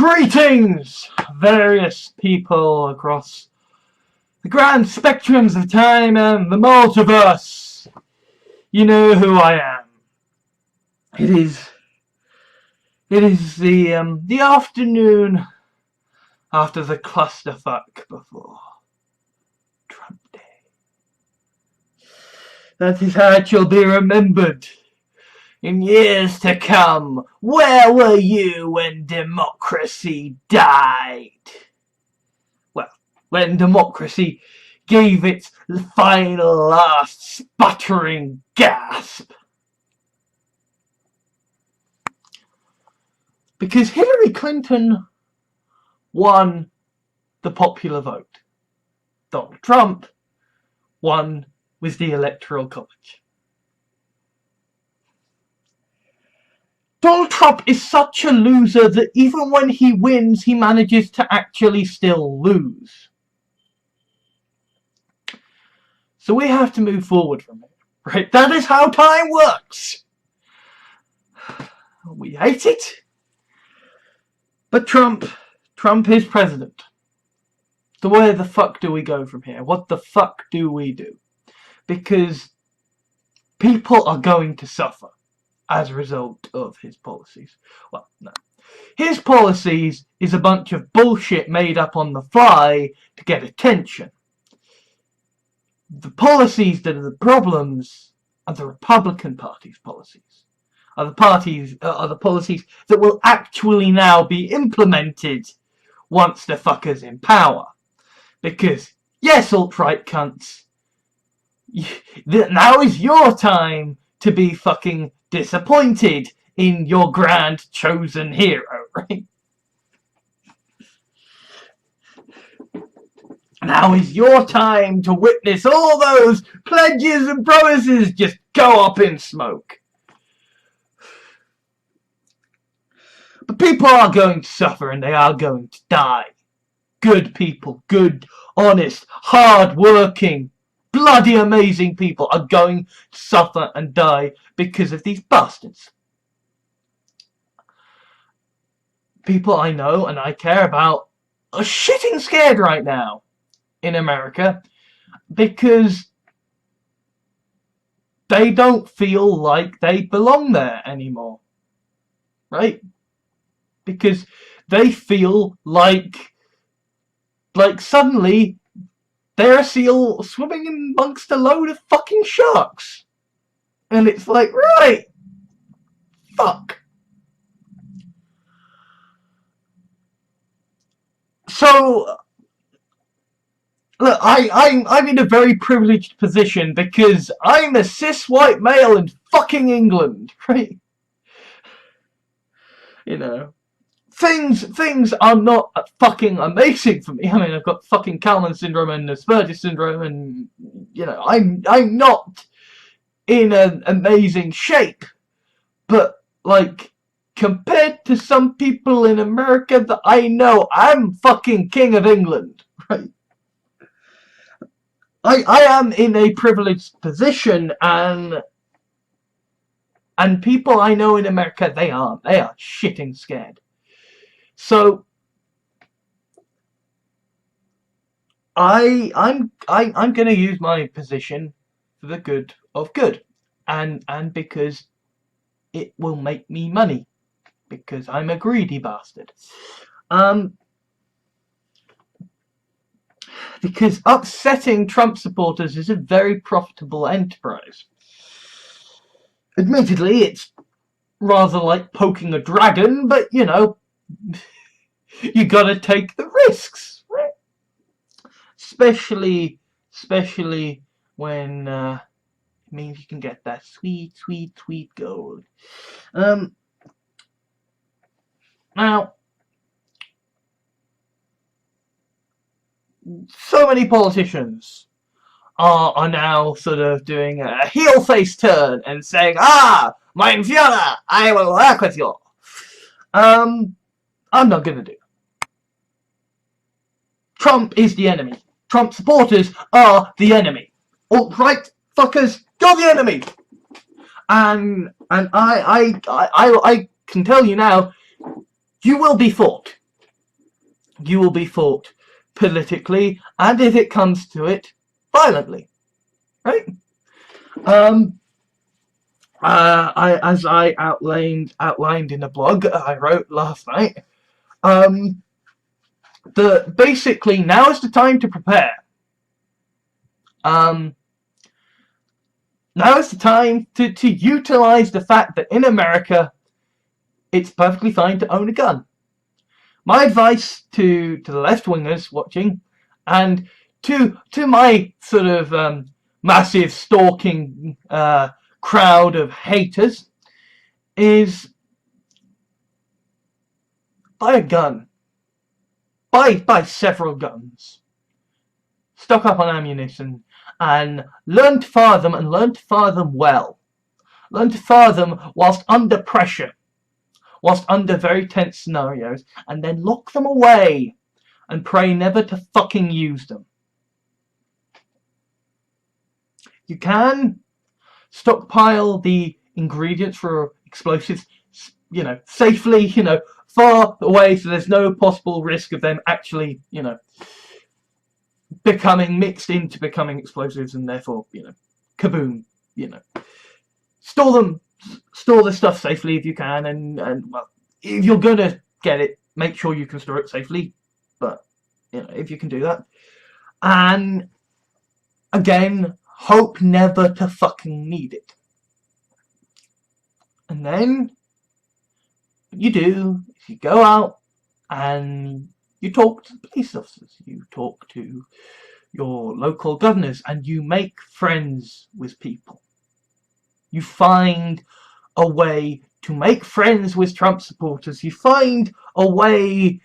Greetings, various people across the grand spectrums of time and the multiverse. You know who I am. It is the afternoon after the clusterfuck before Trump Day. That is how it shall be remembered in years to come. Where were you when democracy died? Well, when democracy gave its final last sputtering gasp. Because Hillary Clinton won the popular vote. Donald Trump won with the Electoral College. Donald Trump is such a loser that even when he wins, he manages to actually still lose. So we have to move forward from it, right? That is how time works. We hate it. But Trump is president. So where the fuck do we go from here? What the fuck do we do? Because people are going to suffer as a result of his policies. Well, no. His policies is a bunch of bullshit made up on the fly to get attention. The policies that are the problems are the Republican Party's policies. Are the policies that will actually now be implemented once the fucker's in power. Because, yes, alt-right cunts, now is your time to be fucking disappointed in your grand chosen hero, right? Now is your time to witness all those pledges and promises just go up in smoke. But people are going to suffer and they are going to die. Good people, good, honest, hard-working, bloody amazing people are going to suffer and die because of these bastards. People I know and I care about are shitting scared right now in America because they don't feel like they belong there anymore. Right? Because they feel like suddenly they're a seal swimming amongst a load of fucking sharks. And it's like, right, fuck. So, look, I'm in a very privileged position because I'm a cis white male in fucking England, right? You know. Things are not fucking amazing for me. I mean, I've got fucking Kalman syndrome and Asperger's syndrome, and you know, I'm not in an amazing shape. But like, compared to some people in America that I know, I'm fucking king of England, right? I am in a privileged position, and people I know in America, they are shitting scared. So I'm gonna use my position for the good of good, and because it will make me money, because I'm a greedy bastard. Because upsetting Trump supporters is a very profitable enterprise. Admittedly, it's rather like poking a dragon, but you know, you gotta take the risks, right? Especially when it means you can get that sweet gold. Now, so many politicians are now sort of doing a heel face turn and saying, mein Führer, I will work with you. I'm not gonna do it. Trump is the enemy. Trump supporters are the enemy. Alt-right fuckers, you're the enemy. And I can tell you now, you will be fought. you will be fought politically, and if it comes to it, violently. Right? As I outlined in a blog I wrote last night, basically now is the time to prepare. Now is the time to utilize the fact that in America it's perfectly fine to own a gun. My advice to the left-wingers watching, and to my sort of massive stalking crowd of haters, is buy a gun. Buy several guns. Stock up on ammunition and learn to fire them, and learn to fire them well. Learn to fire them whilst under pressure, whilst under very tense scenarios, and then lock them away and pray never to fucking use them. You can stockpile the ingredients for explosives, safely, far away, so there's no possible risk of them actually, becoming mixed into becoming explosives, and therefore, kaboom, store the stuff safely if you can, and well, if you're gonna get it, make sure you can store it safely, but if you can do that, and again, hope never to fucking need it. And then you do, if you go out and you talk to the police officers, you talk to your local governors, and you make friends with people. You find a way to make friends with Trump supporters. You find a way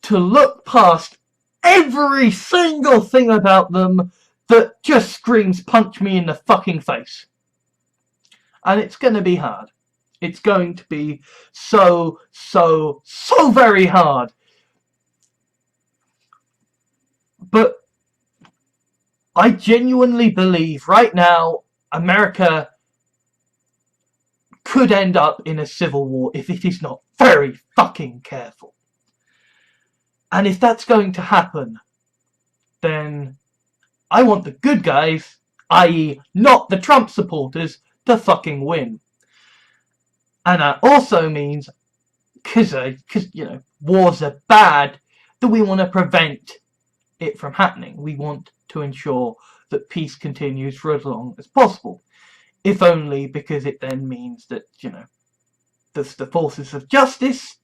to look past every single thing about them that just screams punch me in the fucking face. And it's going to be hard. It's going to be so very hard. But I genuinely believe right now America could end up in a civil war if it is not very fucking careful. And if that's going to happen, then I want the good guys, i.e. not the Trump supporters, to fucking win. And that also means, because wars are bad, that we want to prevent it from happening. We want to ensure that peace continues for as long as possible. If only because it then means that, the forces of justice,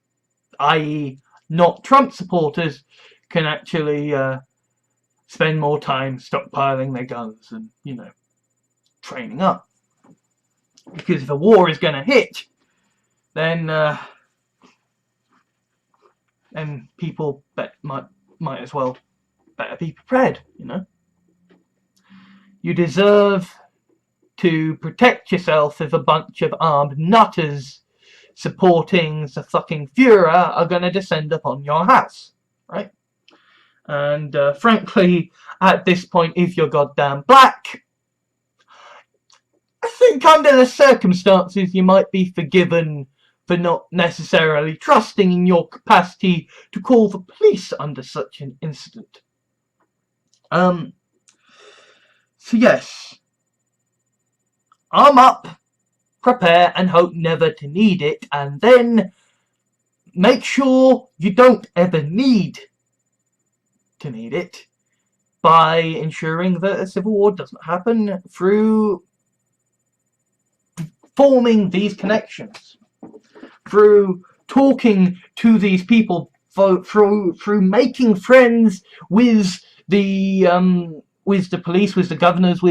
i.e. not Trump supporters, can actually spend more time stockpiling their guns and, training up. Because if a war is going to hit, then people might as well better be prepared, You deserve to protect yourself if a bunch of armed nutters supporting the fucking Führer are going to descend upon your house, right? And frankly, at this point, if you're goddamn black, I think under the circumstances you might be forgiven for not necessarily trusting in your capacity to call the police under such an incident. So yes, arm up, prepare, and hope never to need it, and then make sure you don't ever need to need it by ensuring that a civil war doesn't happen through forming these connections, through talking to these people, through making friends with the police, with the governors,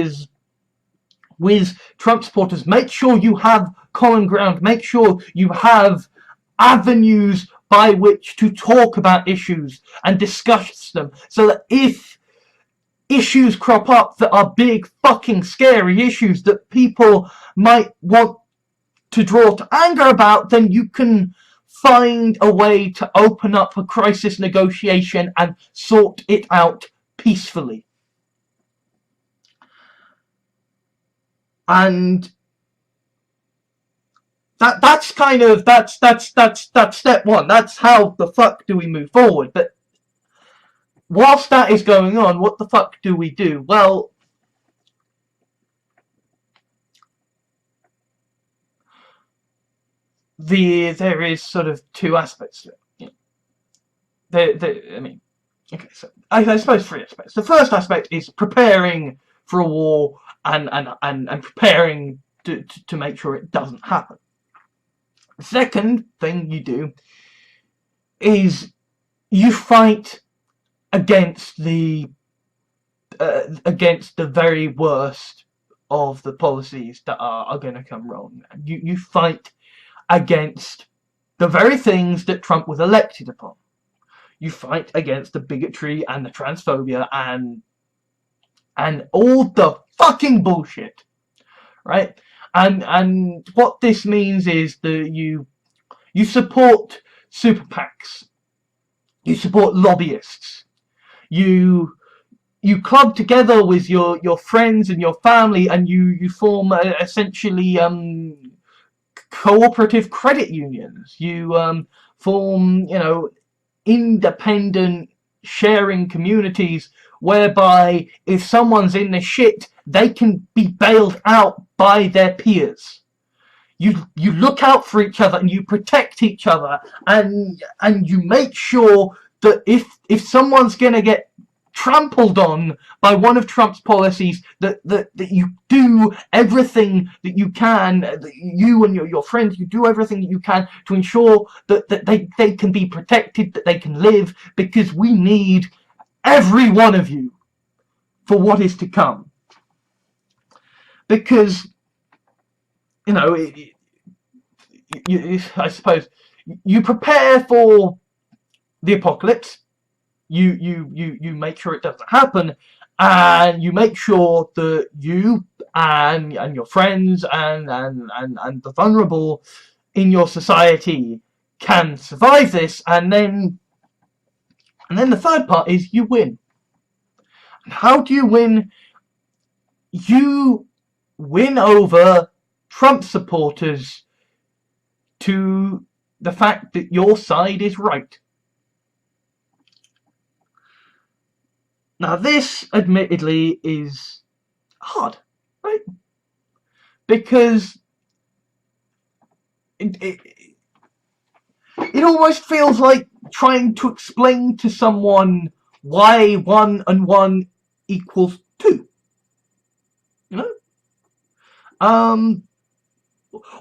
with Trump supporters. Make sure you have common ground. Make sure you have avenues by which to talk about issues and discuss them, so that if issues crop up that are big fucking scary issues that people might want to draw to anger about, then you can find a way to open up a crisis negotiation and sort it out peacefully. And that's step one. That's how the fuck do we move forward. But whilst that is going on, what the fuck do we do? Well, there is sort of two aspects to it. I mean, okay, so I suppose three aspects. The first aspect is preparing for a war and preparing to make sure it doesn't happen. The second thing you do is you fight against the very worst of the policies that are going to come wrong. You fight against the very things that Trump was elected upon. You fight against the bigotry and the transphobia and all the fucking bullshit, right? And what this means is that you support super PACs, you support lobbyists, you club together with your friends and your family, and you form essentially cooperative credit unions. You form, independent sharing communities whereby if someone's in the shit, they can be bailed out by their peers. You look out for each other and you protect each other, and you make sure that if someone's gonna get trampled on by one of Trump's policies, that you do everything that you can, that you and your friends, you do everything that you can to ensure that they can be protected, that they can live, because we need every one of you for what is to come. Because, I suppose you prepare for the apocalypse. You make sure it doesn't happen, and you make sure that you and your friends and the vulnerable in your society can survive this, and then the third part is you win. And how do you win? You win over Trump supporters to the fact that your side is right. Now this, admittedly, is hard, right? Because it almost feels like trying to explain to someone why 1 and 1 equals 2.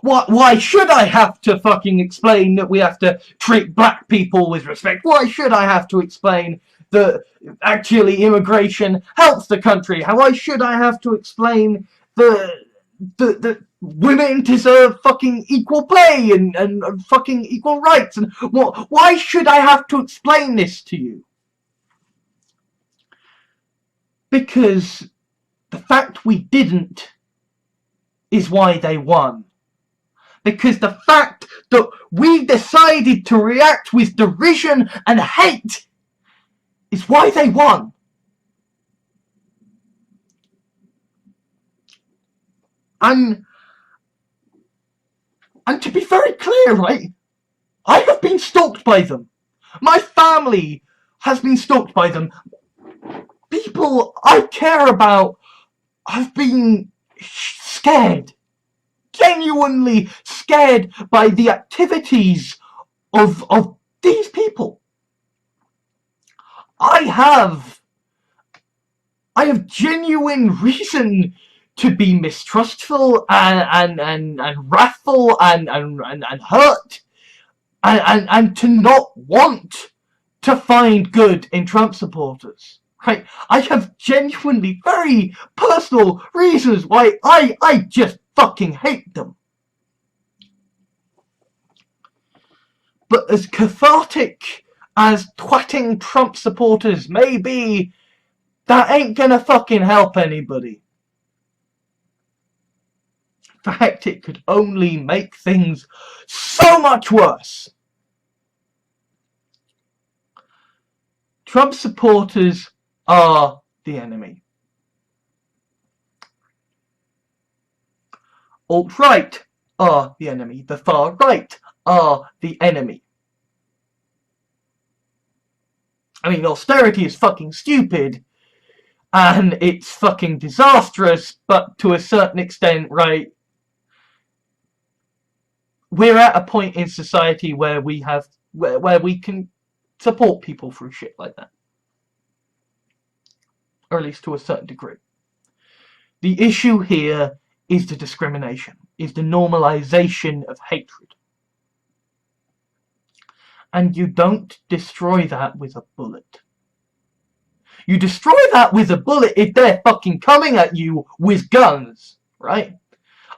Why should I have to fucking explain that we have to treat black people with respect? Why should I have to explain that actually immigration helps the country? Why should I have to explain that women deserve fucking equal pay and fucking equal rights? And why should I have to explain this to you? Because the fact we didn't is why they won. Because the fact that we decided to react with derision and hate is why they won. And to be very clear, right, I have been stalked by them. My family has been stalked by them. People I care about have been scared. Genuinely scared by the activities of these people. I have genuine reason to be mistrustful and wrathful and hurt and to not want to find good in Trump supporters. Right? I have genuinely very personal reasons why I just fucking hate them. But as cathartic as twatting Trump supporters may be, that ain't gonna fucking help anybody. In fact, it could only make things so much worse. Trump supporters are the enemy. Alt-right are the enemy. The far right are the enemy. I mean, austerity is fucking stupid, and it's fucking disastrous, but to a certain extent, right, we're at a point in society where we have, where we can support people through shit like that. Or at least to a certain degree. The issue here is the discrimination, is the normalization of hatred. And you don't destroy that with a bullet. You destroy that with a bullet if they're fucking coming at you with guns, right?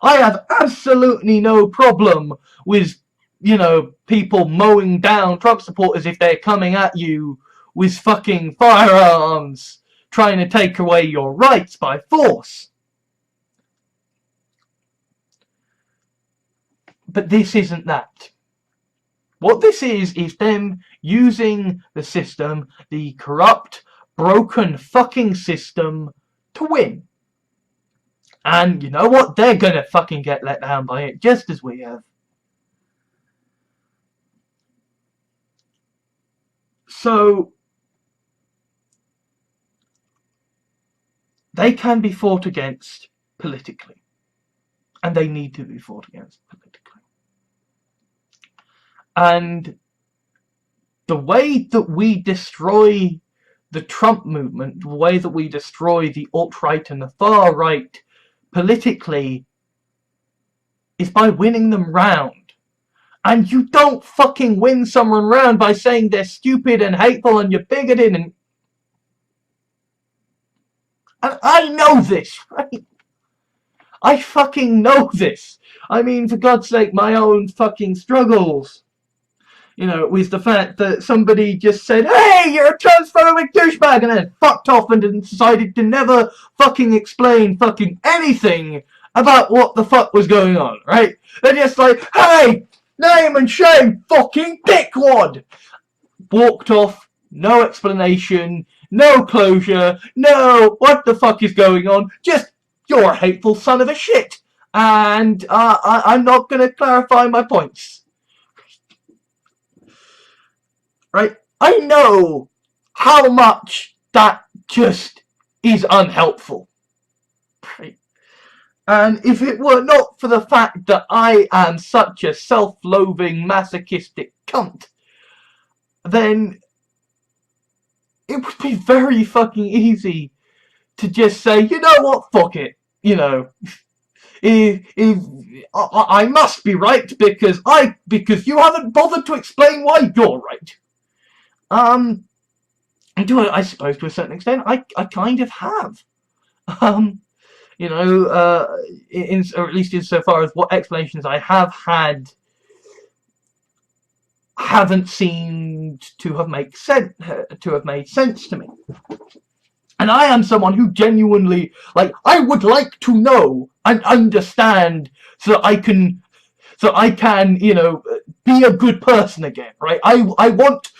I have absolutely no problem with, you know, people mowing down Trump supporters if they're coming at you with fucking firearms, trying to take away your rights by force. But this isn't that. What this is them using the system, the corrupt, broken fucking system, to win. And you know what? They're gonna fucking get let down by it, just as we have. So, they can be fought against politically. And they need to be fought against politically. And the way that we destroy the Trump movement, the way that we destroy the alt-right and the far-right politically, is by winning them round. And you don't fucking win someone round by saying they're stupid and hateful and you're bigoted and I know this, right? I fucking know this. I mean, for God's sake, my own fucking struggles, you know, with the fact that somebody just said, hey, you're a transphobic douchebag, and then fucked off and decided to never fucking explain fucking anything about what the fuck was going on, right? They're just like, hey, name and shame, fucking dickwad! Walked off, no explanation, no closure, no, what the fuck is going on? Just, you're a hateful son of a shit. And I'm not going to clarify my points. Right? I know how much that just is unhelpful. Right? And if it were not for the fact that I am such a self-loathing, masochistic cunt, then it would be very fucking easy to just say, you know what, fuck it. You know, I must be right because you haven't bothered to explain why you're right. I suppose to a certain extent, I kind of have. You know, or at least insofar as what explanations I have had haven't seemed to have made sense to me. And I am someone who genuinely, like, I would like to know and understand so I can, you know, be a good person again, right? I want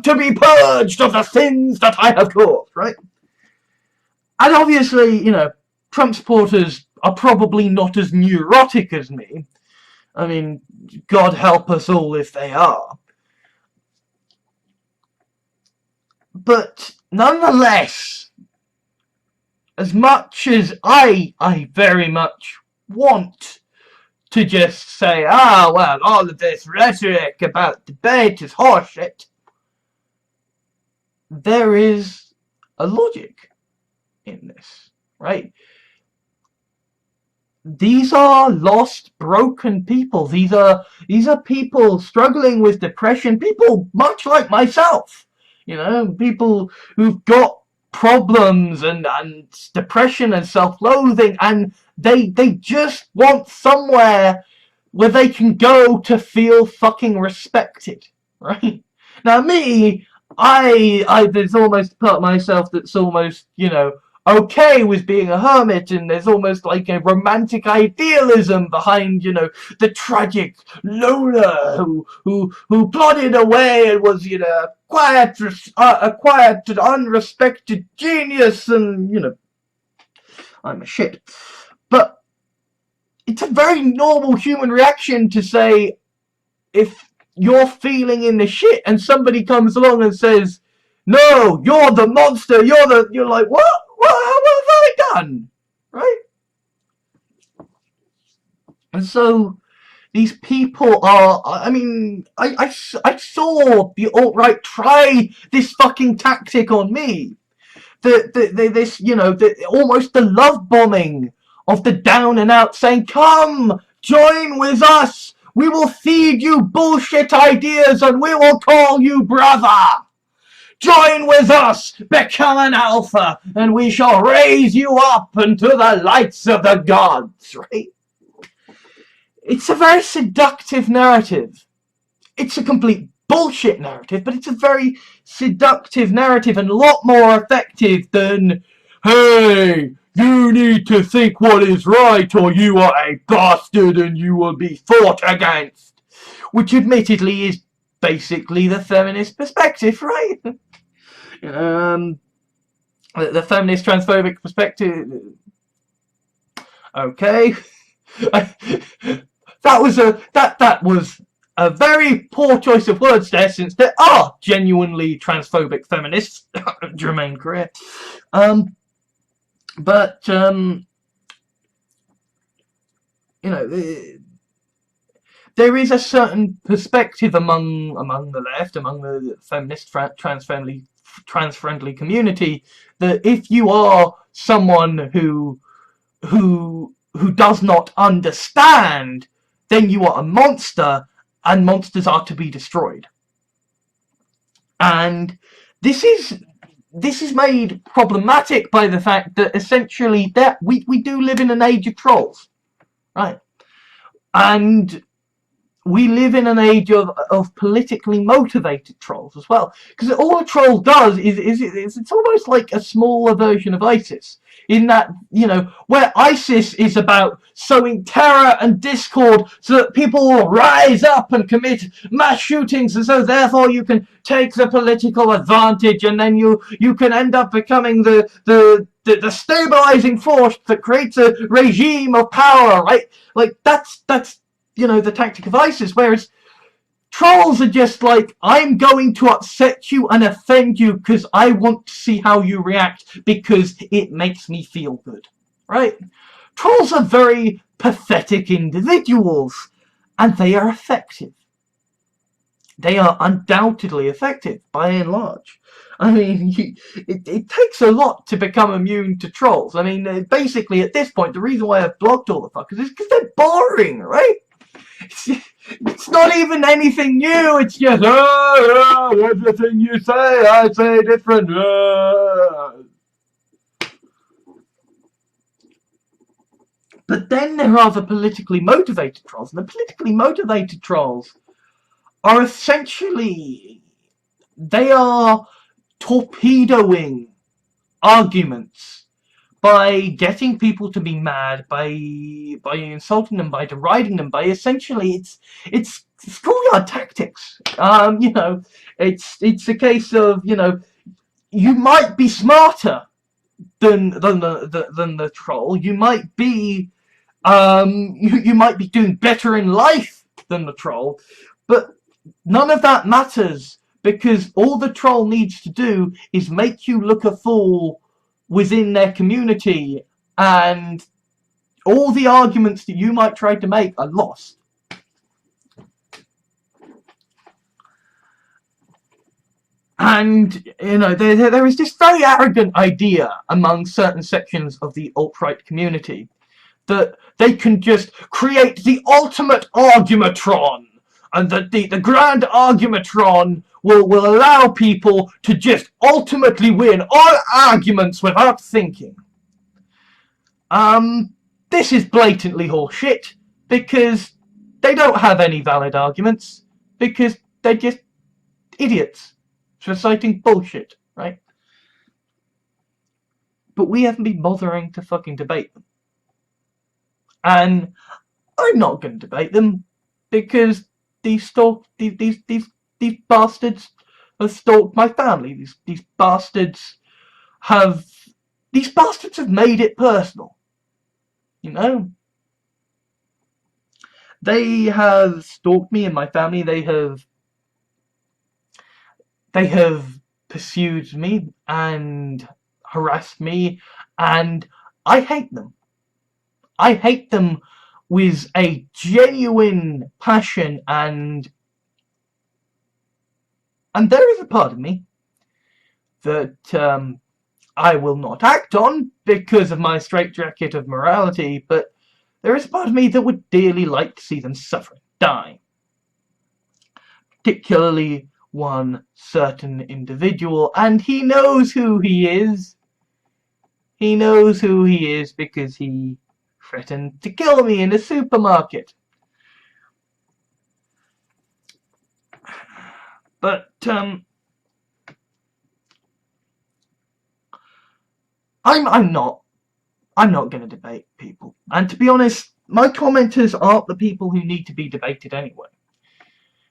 to be purged of the sins that I have caused, right? And obviously, you know, Trump supporters are probably not as neurotic as me. I mean, God help us all if they are. But nonetheless, as much as I very much want to just say, well, all of this rhetoric about debate is horseshit, there is a logic in this, right? These are lost, broken people. These are people struggling with depression, people much like myself, you know, people who've got problems and depression and self-loathing, and they just want somewhere where they can go to feel fucking respected, right? Now me, there's almost a part of myself that's almost, you know, okay with being a hermit, and there's almost like a romantic idealism behind, you know, the tragic loner who plodded away and was, you know, a quiet and unrespected genius, and, you know, I'm a shit. But it's a very normal human reaction to say, if you're feeling in the shit and somebody comes along and says, no, you're the monster, you're like, what have I done? Right? And so, these people are, I mean, I saw the alt-right try this fucking tactic on me. This, you know, almost the love bombing of the down and out, saying, come, join with us, we will feed you bullshit ideas and we will call you brother. Join with us, become an alpha, and we shall raise you up into the lights of the gods, right? It's a very seductive narrative. It's a complete bullshit narrative, but it's a very seductive narrative and a lot more effective than, hey, you need to think what is right or you are a bastard and you will be fought against. Which admittedly is basically the feminist perspective, right? The feminist transphobic perspective. Okay. That was a very poor choice of words there, since there are genuinely transphobic feminists. Germaine Greer. But you know, there is a certain perspective among the left, among the feminist, trans-friendly community, that if you are someone who does not understand, then you are a monster, and monsters are to be destroyed. And this is made problematic by the fact that essentially that we do live in an age of trolls, right? And we live in an age of politically motivated trolls as well. Because all a troll does is it's almost like a smaller version of ISIS. In that, you know, where ISIS is about sowing terror and discord so that people will rise up and commit mass shootings, and so therefore you can take the political advantage, and then you can end up becoming the stabilizing force that creates a regime of power, right? Like that's you know, the tactic of ISIS, whereas trolls are just like, I'm going to upset you and offend you because I want to see how you react because it makes me feel good, right? Trolls are very pathetic individuals, and they are effective. They are undoubtedly effective, by and large. I mean, it takes a lot to become immune to trolls. I mean, basically, at this point, the reason why I've blocked all the fuckers is because they're boring, right? It's not even anything new. It's just, everything you say, I say different. But then there are the politically motivated trolls. And the politically motivated trolls are essentially, they are torpedoing arguments by getting people to be mad, by insulting them, by deriding them, by essentially it's schoolyard tactics. You know, it's a case of, you know, you might be smarter than the troll. You might be you might be doing better in life than the troll, but none of that matters, because all the troll needs to do is make you look a fool within their community, and all the arguments that you might try to make are lost. And, you know, there is this very arrogant idea among certain sections of the alt-right community that they can just create the ultimate argumentron, and that the grand argumentron will allow people to just ultimately win all arguments without thinking. This is blatantly horseshit, because they don't have any valid arguments, because they're just idiots reciting bullshit, right? But we haven't been bothering to fucking debate them. And I'm not going to debate them, because these bastards have stalked my family. These bastards have made it personal. You know? They have stalked me and my family. They have pursued me and harassed me, and I hate them. I hate them with a genuine passion, and there is a part of me that I will not act on because of my straitjacket of morality, but there is a part of me that would dearly like to see them suffer and die. Particularly one certain individual, and he knows who he is. He knows who he is because he threatened to kill me in a supermarket. But I'm not going to debate people, and to be honest, my commenters aren't the people who need to be debated anyway,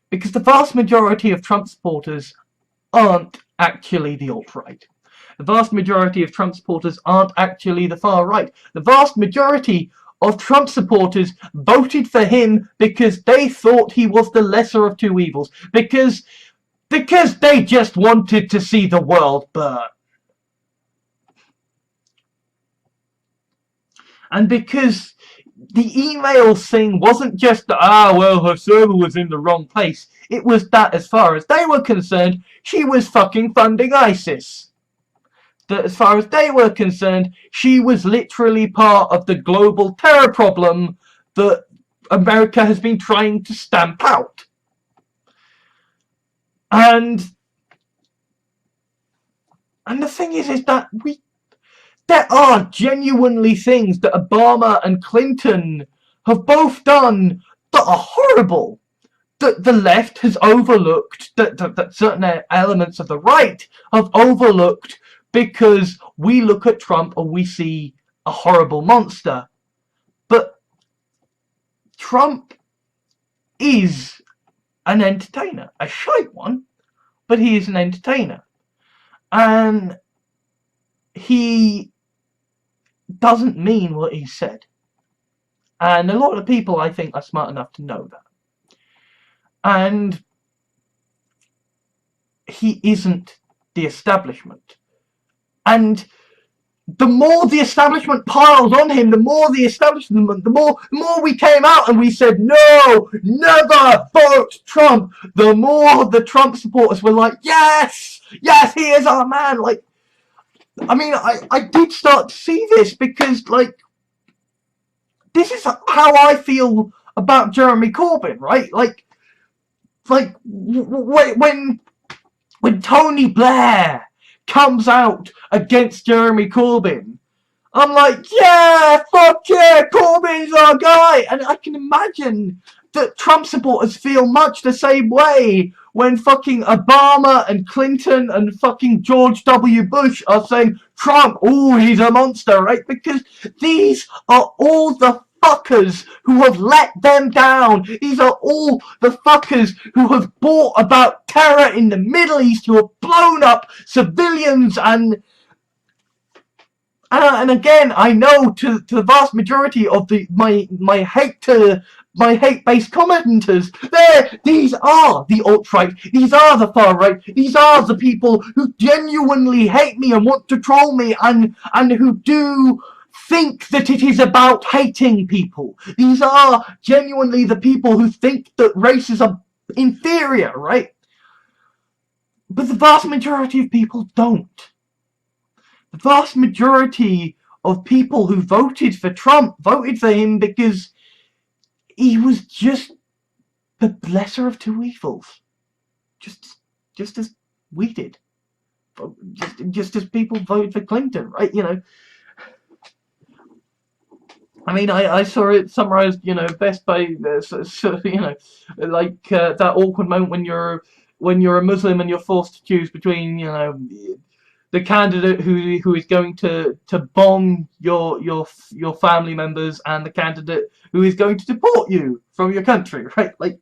because the vast majority of Trump supporters aren't actually the alt-right. The vast majority of Trump supporters aren't actually the far right. The vast majority of Trump supporters voted for him because they thought he was the lesser of two evils, because they just wanted to see the world burn. And because the email thing wasn't just, well, her server was in the wrong place. It was that, as far as they were concerned, she was fucking funding ISIS. That as far as they were concerned, she was literally part of the global terror problem that America has been trying to stamp out. And the thing is that there are genuinely things that Obama and Clinton have both done that are horrible, that the left has overlooked, that certain elements of the right have overlooked, because we look at Trump and we see a horrible monster. But Trump is an entertainer. A shite one, but he is an entertainer. And he doesn't mean what he said. And a lot of people, I think, are smart enough to know that. And he isn't the establishment. And the more the establishment piled on him, the more we came out and we said, no, never vote Trump, the more the Trump supporters were like, yes, he is our man. Like, I mean, I did start to see this because, like, this is how I feel about Jeremy Corbyn, right? Like when Tony Blair comes out against Jeremy Corbyn, I'm like, yeah, fuck yeah, Corbyn's our guy. And I can imagine that Trump supporters feel much the same way when fucking Obama and Clinton and fucking George W. Bush are saying, Trump, oh, he's a monster, right? Because these are all the fuckers who have let them down. These are all the fuckers who have brought about terror in the Middle East, who have blown up civilians. And again, I know to the vast majority of my hate-based commenters, these are the alt-right, these are the far-right, these are the people who genuinely hate me and want to troll me, and who do think that it is about hating people. These are genuinely the people who think that races are inferior, right? But the vast majority of people don't. The vast majority of people who voted for Trump voted for him because he was just the lesser of two evils. Just as we did. Just as people voted for Clinton, right? You know. I mean, I saw it summarized, you know, best by, you know, like that awkward moment when you're a Muslim and you're forced to choose between, you know, the candidate who is going to bomb your family members and the candidate who is going to deport you from your country, right? Like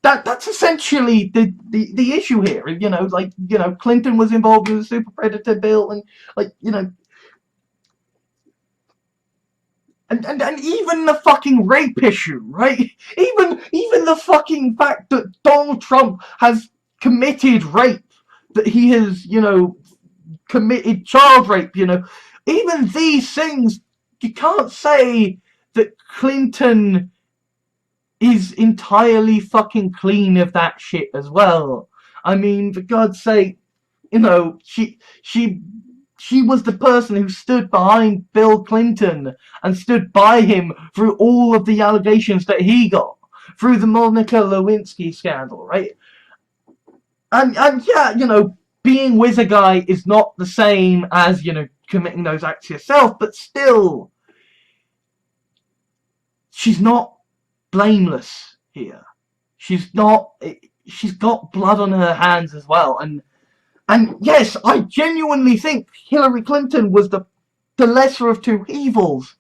that's essentially the issue here. You know, like, you know, Clinton was involved in the super predator bill, and, like, you know, and even the fucking rape issue, right? Even the fucking fact that Donald Trump has committed rape that he has, you know, committed child rape, you know. Even these things, you can't say that Clinton is entirely fucking clean of that shit as well. I mean, for God's sake, you know, she was the person who stood behind Bill Clinton and stood by him through all of the allegations that he got, through the Monica Lewinsky scandal, right? And yeah, you know, being with a guy is not the same as, you know, committing those acts yourself, but still, she's not blameless here. She's not. She's got blood on her hands as well, and yes, I genuinely think Hillary Clinton was the lesser of two evils.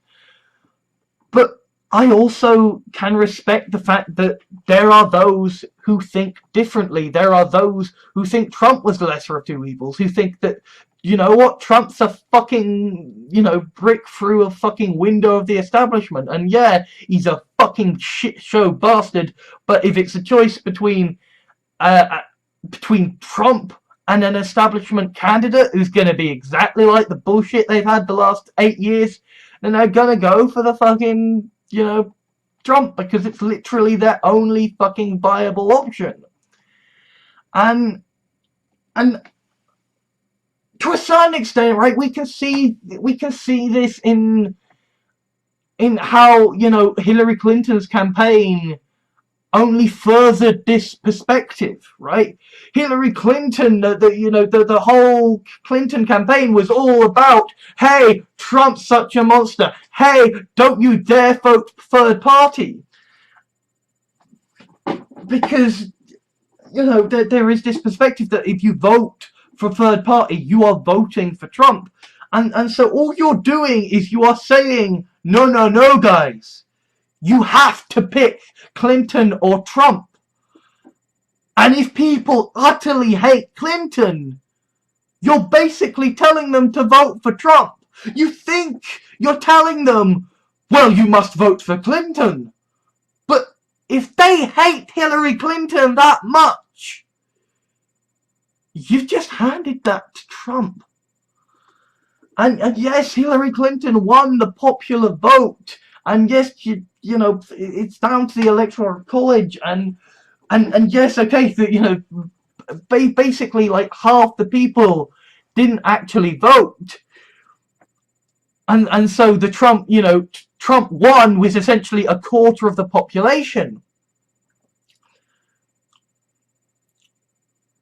But I also can respect the fact that there are those who think differently. There are those who think Trump was the lesser of two evils, who think that, you know what, Trump's a fucking, you know, brick through a fucking window of the establishment. And yeah, he's a fucking shit show bastard, but if it's a choice between Trump and an establishment candidate who's going to be exactly like the bullshit they've had the last 8 years, then they're going to go for the fucking, you know, Trump, because it's literally their only fucking viable option. And to a certain extent, right, we can see this in how, you know, Hillary Clinton's campaign only furthered this perspective, right? Hillary Clinton, the whole Clinton campaign was all about, hey, Trump's such a monster. Hey, don't you dare vote third party. Because, you know, there is this perspective that if you vote for third party, you are voting for Trump. And so all you're doing is you are saying, no, guys. You have to pick Clinton or Trump. And if people utterly hate Clinton, you're basically telling them to vote for Trump. You think you're telling them, well, you must vote for Clinton. But if they hate Hillary Clinton that much, you've just handed that to Trump. And yes, Hillary Clinton won the popular vote. And yes, you know, it's down to the Electoral College, and yes, okay, you know, basically like half the people didn't actually vote, and so the Trump, you know, Trump won with essentially a quarter of the population,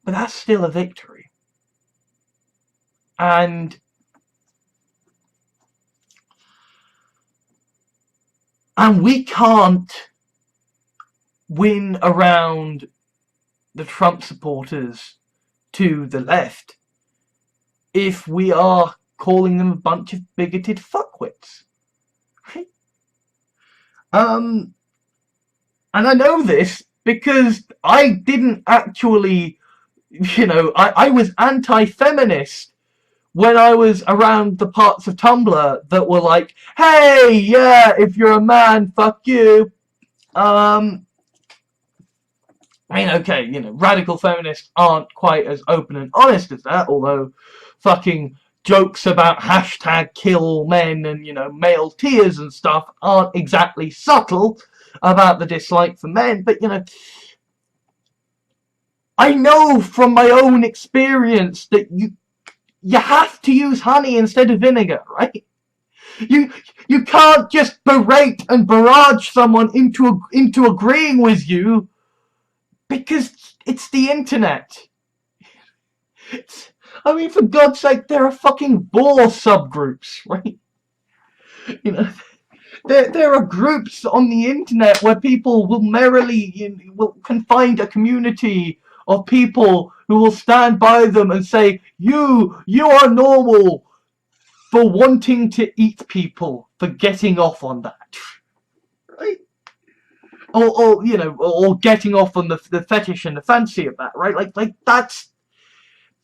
but that's still a victory, and we can't win around the Trump supporters to the left if we are calling them a bunch of bigoted fuckwits. Right? And I know this because I didn't actually, you know, I was anti-feminist when I was around the parts of Tumblr that were like, hey, yeah, if you're a man, fuck you. I mean, okay, you know, radical feminists aren't quite as open and honest as that, although fucking jokes about hashtag kill men and, you know, male tears and stuff aren't exactly subtle about the dislike for men, but, you know, I know from my own experience that you have to use honey instead of vinegar, right? You can't just berate and barrage someone into agreeing with you because it's the internet. I mean, for God's sake, there are fucking Bohr subgroups, right? You know, there are groups on the internet where people will merrily can find a community of people who will stand by them and say, you are normal for wanting to eat people, for getting off on that, right? Or you know, or getting off on the fetish and the fancy of that, right? Like that's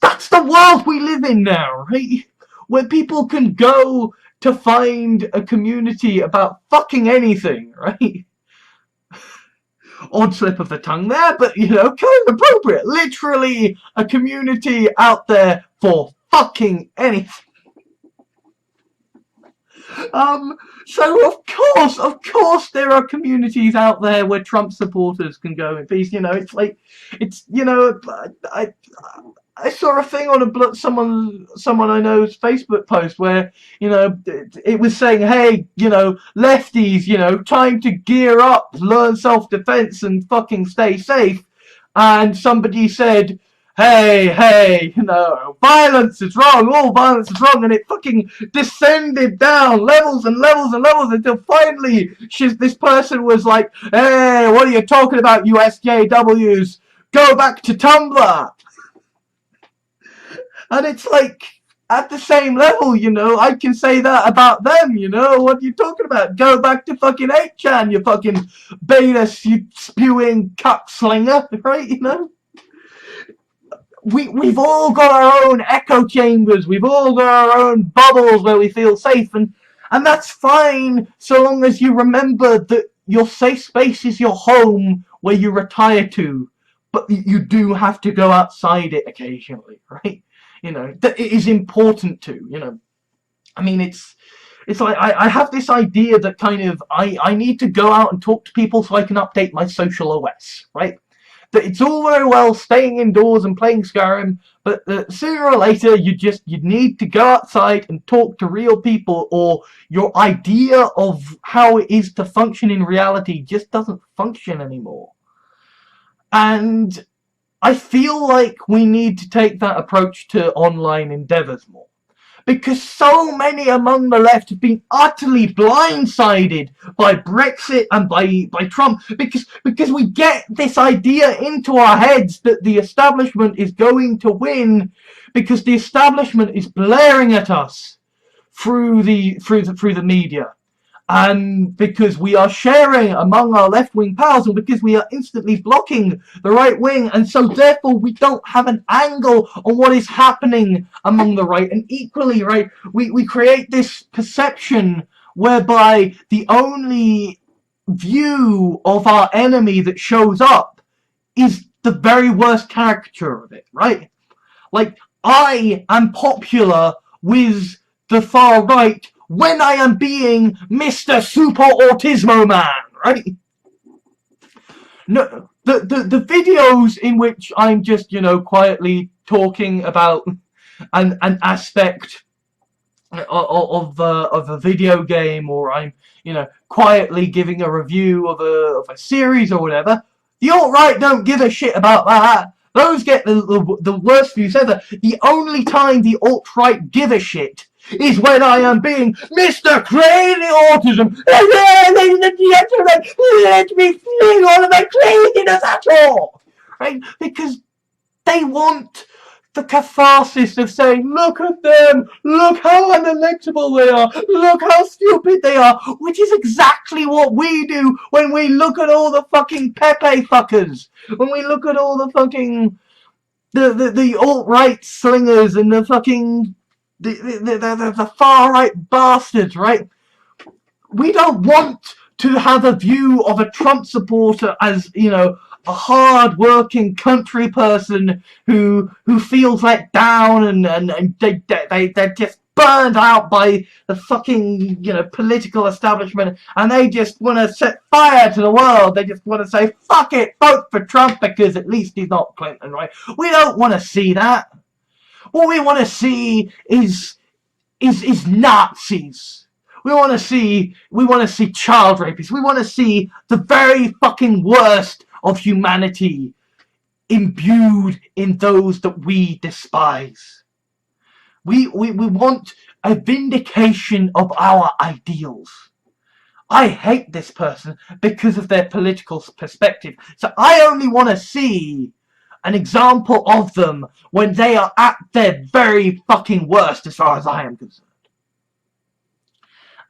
the world we live in now, right? Where people can go to find a community about fucking anything, right? odd slip of the tongue there, but, you know, kind of appropriate. Literally a community out there for fucking anything. So of course there are communities out there where Trump supporters can go in peace. You know, it's like, it's, you know, I saw a thing on someone I know's Facebook post where, you know, it was saying, hey, you know, lefties, you know, time to gear up, learn self-defense and fucking stay safe. And somebody said, hey, you know, violence is wrong, all violence is wrong, and it fucking descended down levels and levels and levels until finally this person was like, hey, what are you talking about, you SJWs? Go back to Tumblr. And it's like, at the same level, you know, I can say that about them, you know, what are you talking about? Go back to fucking 8chan, you fucking beta spewing cuck slinger, right, you know? We've all got our own echo chambers, we've all got our own bubbles where we feel safe, and that's fine so long as you remember that your safe space is your home where you retire to, but you do have to go outside it occasionally, right? You know, that it is important to, you know. I mean, it's like I have this idea that kind of I need to go out and talk to people so I can update my social OS, right? That it's all very well staying indoors and playing Skyrim, but sooner or later you need to go outside and talk to real people, or your idea of how it is to function in reality just doesn't function anymore. And I feel like we need to take that approach to online endeavours more. Because so many among the left have been utterly blindsided by Brexit and by Trump, because we get this idea into our heads that the establishment is going to win, because the establishment is blaring at us through the media, and because we are sharing among our left-wing pals, and because we are instantly blocking the right wing, and so therefore we don't have an angle on what is happening among the right. And equally, right, we create this perception whereby the only view of our enemy that shows up is the very worst caricature of it, right? Like, I am popular with the far right when I am being Mr. Super Autismo Man, right? No, the videos in which I'm just, you know, quietly talking about an aspect of a video game, or I'm, you know, quietly giving a review of a series or whatever, the alt-right don't give a shit about that. Those get the worst views ever. The only time the alt-right give a shit is when I am being Mr. Crazy Autism. Let me feel all of my craziness at all. Right? Because they want the catharsis of saying, look at them, look how unelectable they are, look how stupid they are, which is exactly what we do when we look at all the fucking Pepe fuckers, when we look at all the fucking the alt-right slingers and the fucking the far-right bastards, right? We don't want to have a view of a Trump supporter as, you know, a hard-working country person who feels let down and they're just burned out by the fucking, you know, political establishment, and they just want to set fire to the world. They just want to say, fuck it, vote for Trump because at least he's not Clinton, right? We don't want to see that. What we want to see is Nazis. We want to see child rapists. We want to see the very fucking worst of humanity imbued in those that we despise. We want a vindication of our ideals. I hate this person because of their political perspective. So I only want to see an example of them when they are at their very fucking worst, as far as I am concerned.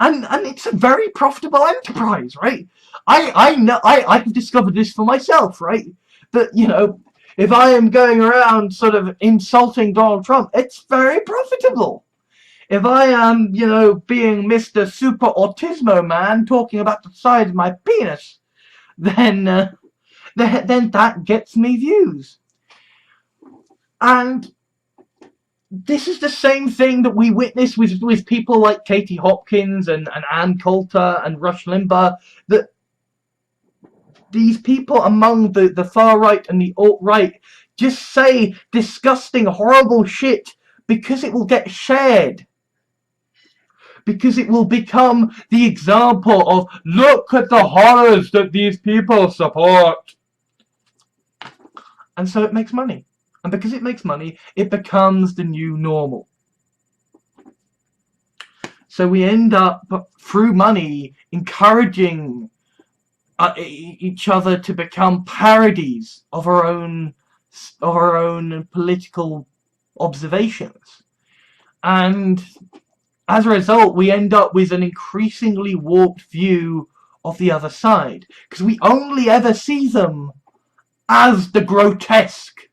And it's a very profitable enterprise, right? I know I've discovered this for myself, right? That, you know, if I am going around sort of insulting Donald Trump, it's very profitable. If I am, you know, being Mr. Super Autismo Man talking about the size of my penis, then then that gets me views. And this is the same thing that we witness with people like Katie Hopkins and Ann Coulter and Rush Limbaugh, that these people among the far right and the alt-right just say disgusting, horrible shit because it will get shared. Because it will become the example of, look at the horrors that these people support. And so it makes money. And because it makes money, it becomes the new normal. So we end up, through money, encouraging each other to become parodies of our own political observations. And as a result, we end up with an increasingly warped view of the other side, because we only ever see them as the grotesque,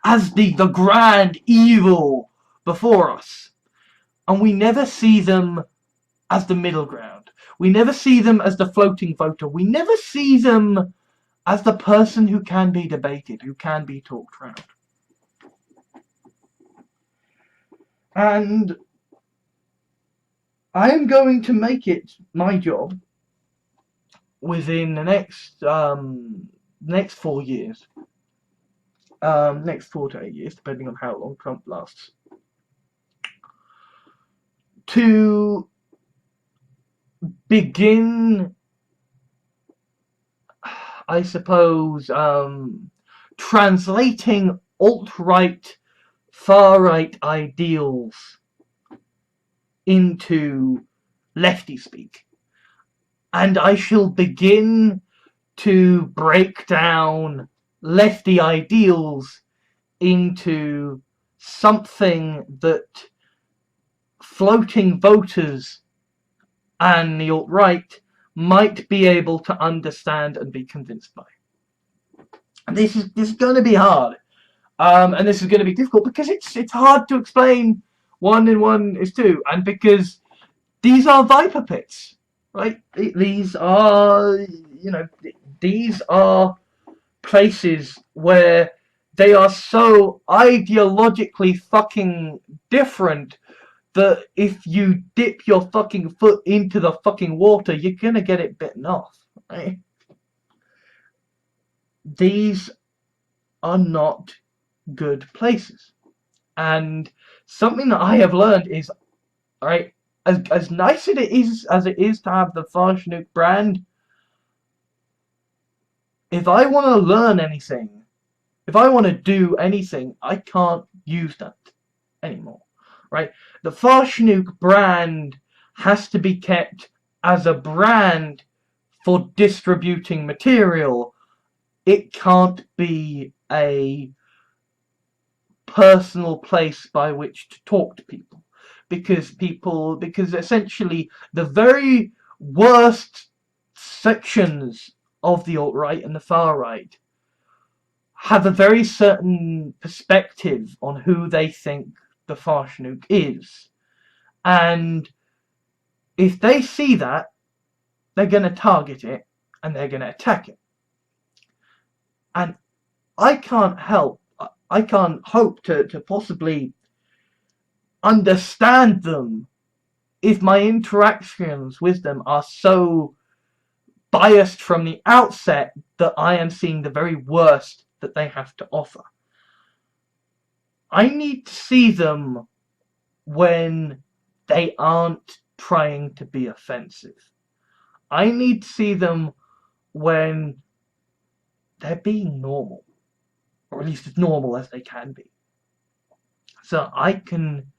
as the grand evil before us. And we never see them as the middle ground. We never see them as the floating voter. We never see them as the person who can be debated, who can be talked around. And I am going to make it my job within the next 4 years, next 4 to 8 years, depending on how long Trump lasts, to begin, I suppose, translating alt-right, far-right ideals into lefty speak. And I shall begin to break down lefty ideals into something that floating voters and the alt-right might be able to understand and be convinced by. And this is going to be hard, and this is going to be difficult because it's hard to explain 1 and 1 is 2, and because these are viper pits, right? These are, these are places where they are so ideologically fucking different that if you dip your fucking foot into the fucking water, you're gonna get it bitten off, right? These are not good places. And something that I have learned is, alright, as nice as it is to have the Farshnook brand, if I want to learn anything, if I want to do anything, I can't use that anymore, right? The Farshnook brand has to be kept as a brand for distributing material. It can't be a personal place by which to talk to people, because essentially the very worst sections of the alt-right and the far-right have a very certain perspective on who they think the Farshnook is. And if they see that, they're going to target it and they're going to attack it. And I can't hope to possibly understand them if my interactions with them are so biased from the outset that I am seeing the very worst that they have to offer. I need to see them when they aren't trying to be offensive. I need to see them when they're being normal, or at least as normal as they can be, so I can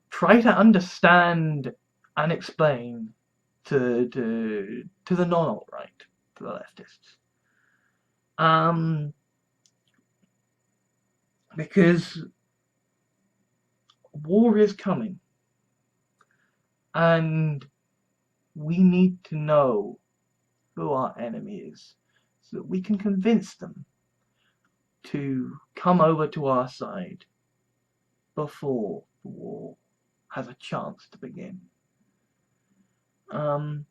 try to understand and explain to the non-alt-right, to the leftists. Because war is coming, and we need to know who our enemy is so that we can convince them to come over to our side before the war has a chance to begin. One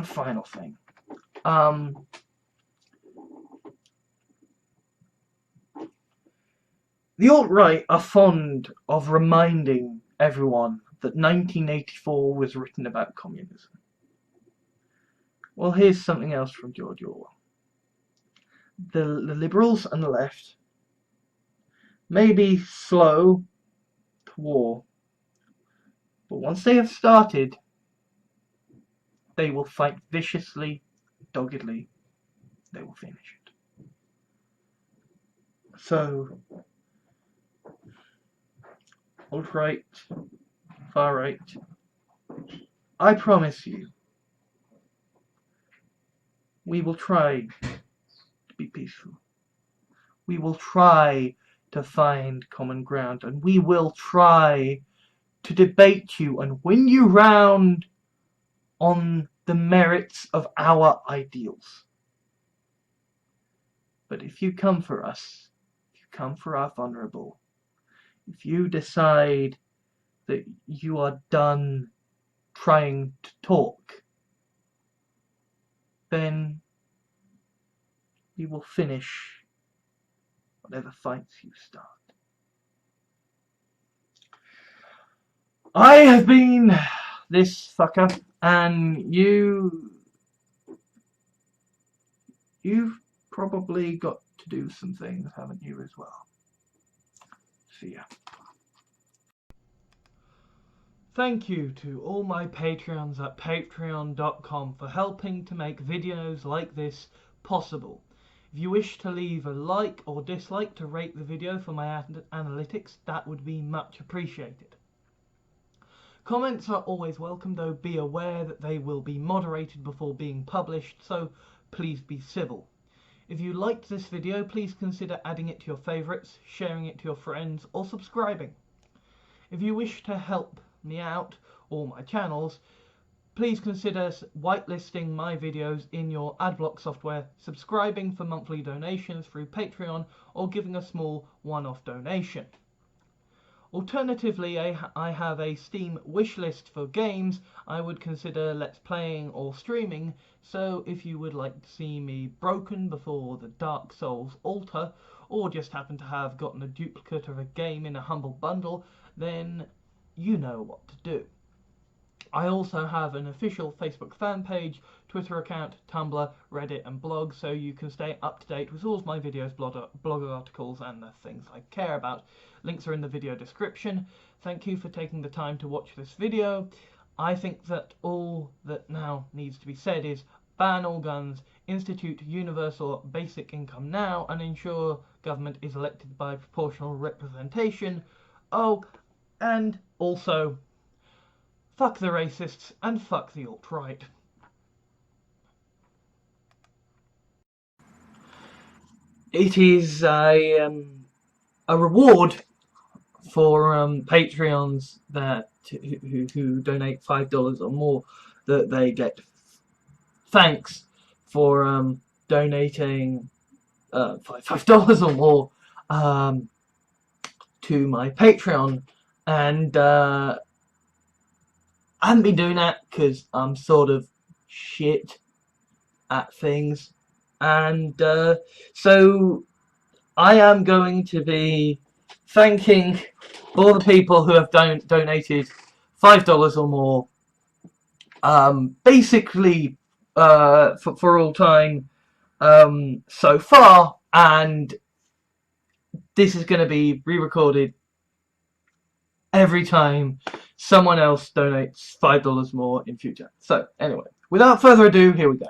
final thing. The alt-right are fond of reminding everyone that 1984 was written about communism. Well, here's something else from George Orwell. The liberals and the left may be slow to war, but once they have started, they will fight viciously, doggedly. They will finish it. So, alt-right, far-right, I promise you, we will try to be peaceful. We will try to find common ground, and we will try to debate you and win you round on the merits of our ideals. But if you come for us, if you come for our vulnerable, if you decide that you are done trying to talk, then we will finish whatever fights you start. I have been this fucker, and you've probably got to do some things, haven't you, as well? See ya. Thank you to all my Patreons at patreon.com for helping to make videos like this possible. If you wish to leave a like or dislike to rate the video for my analytics, that would be much appreciated. Comments are always welcome, though be aware that they will be moderated before being published, so please be civil. If you liked this video, please consider adding it to your favourites, sharing it to your friends, or subscribing. If you wish to help me out, or my channels, please consider whitelisting my videos in your adblock software, subscribing for monthly donations through Patreon, or giving a small one-off donation. Alternatively, I have a Steam wishlist for games I would consider Let's Playing or streaming, so if you would like to see me broken before the Dark Souls altar, or just happen to have gotten a duplicate of a game in a humble bundle, then you know what to do. I also have an official Facebook fan page, Twitter account, Tumblr, Reddit and blog, so you can stay up to date with all of my videos, blog articles and the things I care about. Links are in the video description. Thank you for taking the time to watch this video. I think that all that now needs to be said is ban all guns, institute universal basic income now, and ensure government is elected by proportional representation. Oh, and also, fuck the racists and fuck the alt-right. It is a reward for Patreons that who donate $5 or more, that they get thanks for donating $5 or more to my Patreon. And I haven't been doing that because I'm sort of shit at things, and so I am going to be thanking all the people who have donated $5 or more, basically for all time so far, and this is going to be re-recorded every time someone else donates $5 more in future. So anyway, without further ado, here we go.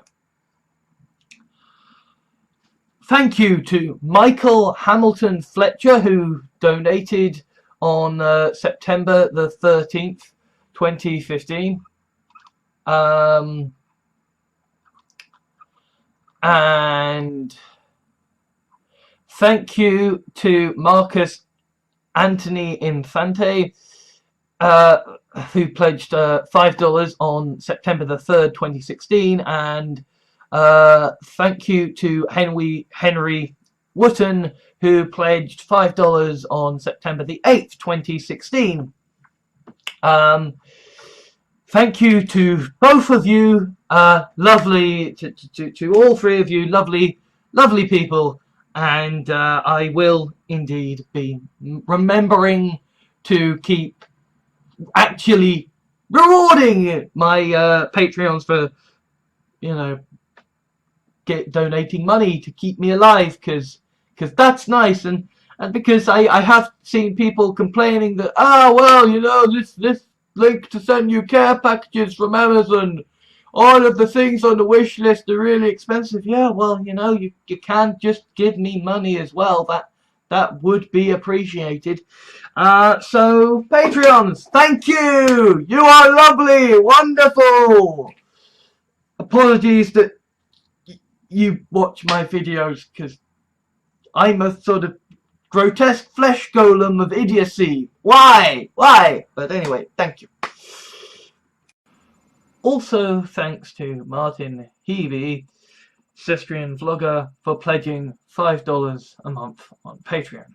Thank you to Michael Hamilton Fletcher, who donated on September the 13th, 2015. And thank you to Marcus Anthony Infante, who pledged $5 on September the 3rd, 2016, and thank you to Henry Wotton, who pledged $5 on September the 8th, 2016. Thank you to both of you Lovely to all three of you, lovely people, and I will indeed be remembering to keep actually rewarding my Patreons for, you know, donating money to keep me alive, because that's nice, and because I have seen people complaining that, well, you know, this link to send you care packages from Amazon, all of the things on the wish list are really expensive. Yeah, well, you know, you can just give me money as well. That would be appreciated. So Patreons, thank you. You are lovely, wonderful. Apologies that you watch my videos, because I'm a sort of grotesque flesh golem of idiocy. Why? But anyway, thank you. Also, thanks to Martin Heavey, Cestrian Vlogger, for pledging $5 a month on Patreon.